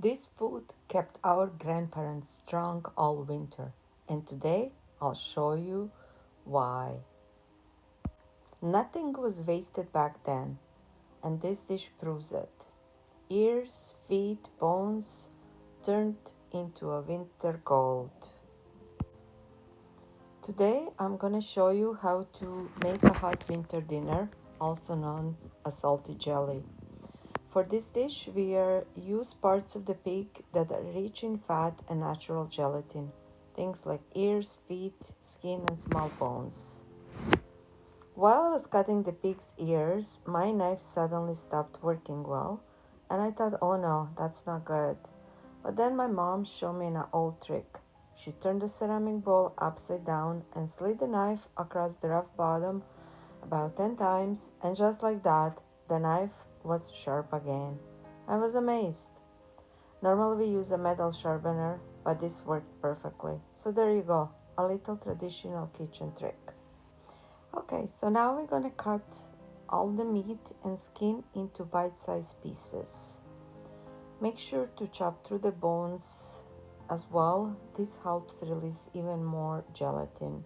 This food kept our grandparents strong all winter, and today I'll show you why. Nothing was wasted back then, and this dish proves it. Ears, feet, bones turned into a winter gold. Today I'm gonna show you how to make a hot winter dinner, also known as salty jelly. For this dish, we use parts of the pig that are rich in fat and natural gelatin, things like ears, feet, skin, and small bones. While I was cutting the pig's ears, my knife suddenly stopped working well, and I thought, oh no, that's not good. But then my mom showed me an old trick. She turned the ceramic bowl upside down and slid the knife across the rough bottom about 10 times, and just like that, the knife was sharp again. I was amazed. Normally we use a metal sharpener, but this worked perfectly. So there you go, a little traditional kitchen trick. Okay, so now we're gonna cut all the meat and skin into bite-sized pieces. Make sure to chop through the bones as well. This helps release even more gelatin.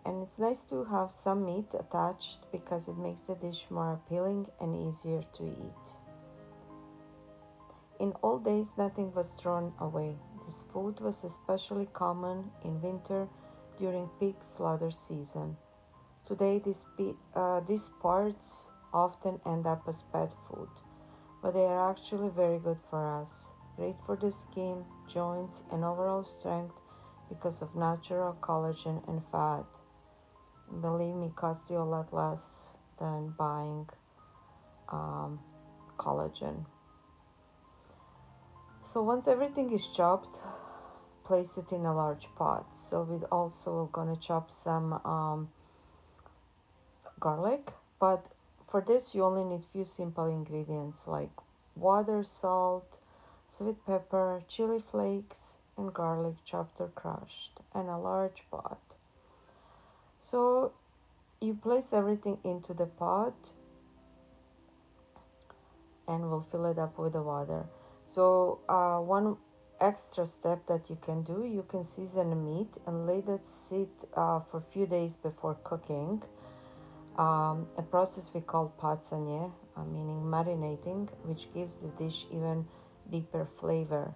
And it's nice to have some meat attached because it makes the dish more appealing and easier to eat. In old days, nothing was thrown away. This food was especially common in winter during pig slaughter season. Today, these parts often end up as pet food, but they are actually very good for us. Great for the skin, joints, and overall strength because of natural collagen and fat. Believe me, costs you a lot less than buying um, collagen. So once everything is chopped, place it in a large pot. So we also gonna chop some garlic, but for this you only need few simple ingredients like water, salt, sweet pepper, chili flakes, and garlic chopped or crushed, and a large pot. So you place everything into the pot and we'll fill it up with the water. So one extra step that you can do, you can season the meat and let it sit for a few days before cooking. A process we call patsanye, meaning marinating, which gives the dish even deeper flavor.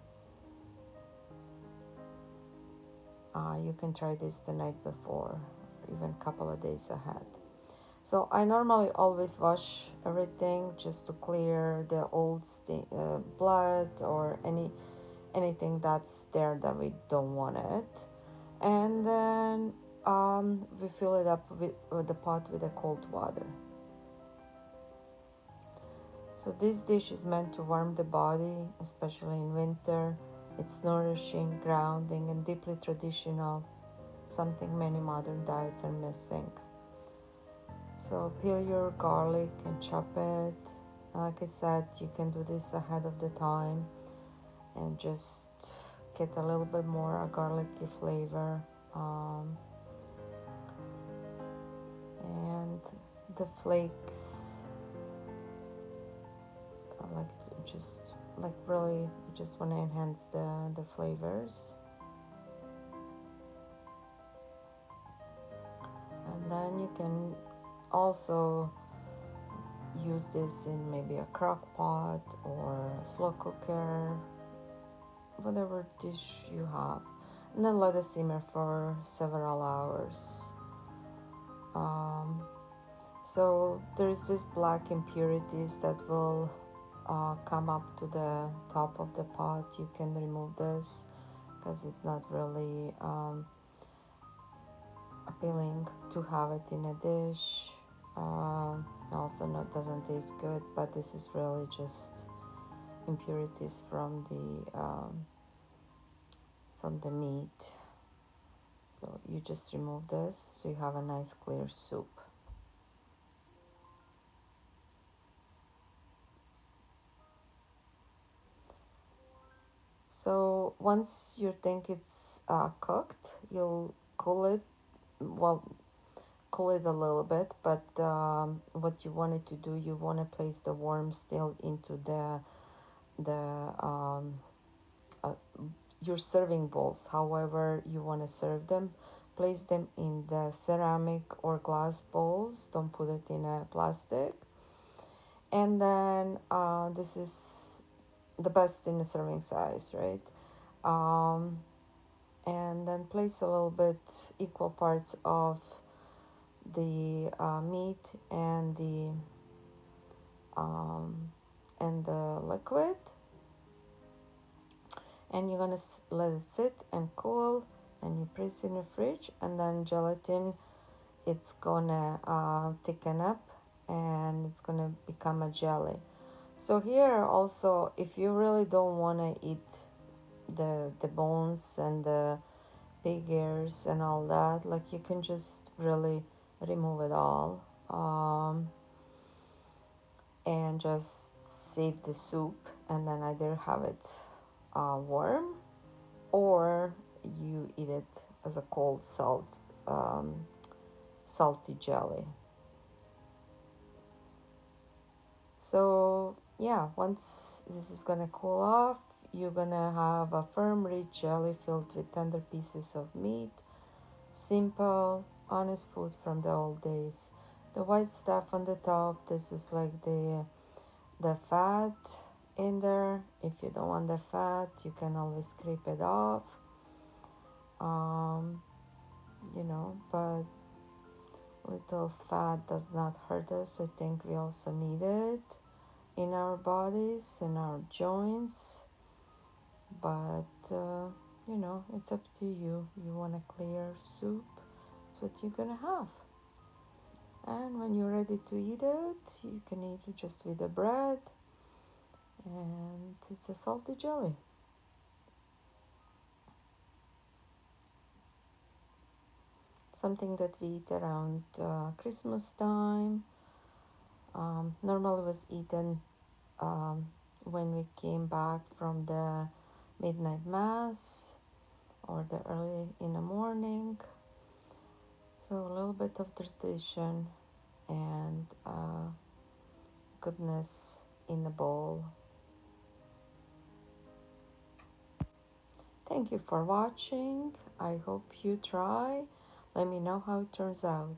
You can try this the night before, or even a couple of days ahead. So I normally always wash everything just to clear the old blood or anything that's there that we don't want it. And then we fill it up with the pot with the cold water. So this dish is meant to warm the body, especially in winter. It's nourishing, grounding, and deeply traditional, something many modern diets are missing. So peel your garlic and chop it. Like I said, you can do this ahead of the time and just get a little bit more garlicky flavor. And the flakes, I like to just want to enhance the flavors. And then you can also use this in maybe a crock pot or a slow cooker, whatever dish you have, and then let it simmer for several hours. So there's this black impurities that will come up to the top of the pot. You can remove this because it's not really appealing to have it in a dish. Also not doesn't taste good, but this is really just impurities from the meat. So you just remove this so you have a nice clear soup. So once you think it's cooked, you'll cool it. Well, cool it a little bit, but what you wanted to do, you want to place the worm still into the the uh, your serving bowls, however you want to serve them. Place them in the ceramic or glass bowls. Don't put it in a plastic. And then this is the best in the serving size, right? Um, and then place a little bit equal parts of the meat um, and the liquid, and you're gonna let it sit and cool, and you place it in the fridge, and then gelatin, it's gonna thicken up and it's gonna become a jelly. So here also, if you really don't want to eat the bones and the pig ears and all that, like you can just really remove it all, and just save the soup, and then either have it warm, or you eat it as a cold um, salty jelly. So yeah, once this is gonna cool off, you're gonna have a firm, rich jelly filled with tender pieces of meat. Simple, honest food from the old days. The white stuff on the top, this is like the fat in there. If you don't want the fat, you can always scrape it off. Um, but little fat does not hurt us. I think we also need it in our bodies, in our joints. But it's up to you. You want a clear soup, it's what you're gonna have. And when you're ready to eat it, you can eat it just with the bread, and it's a salty jelly. Something that we eat around Christmas time. Normally was eaten when we came back from the midnight mass or the early in the morning. So a little bit of tradition and goodness in the bowl. Thank you for watching. I hope you try. Let me know how it turns out.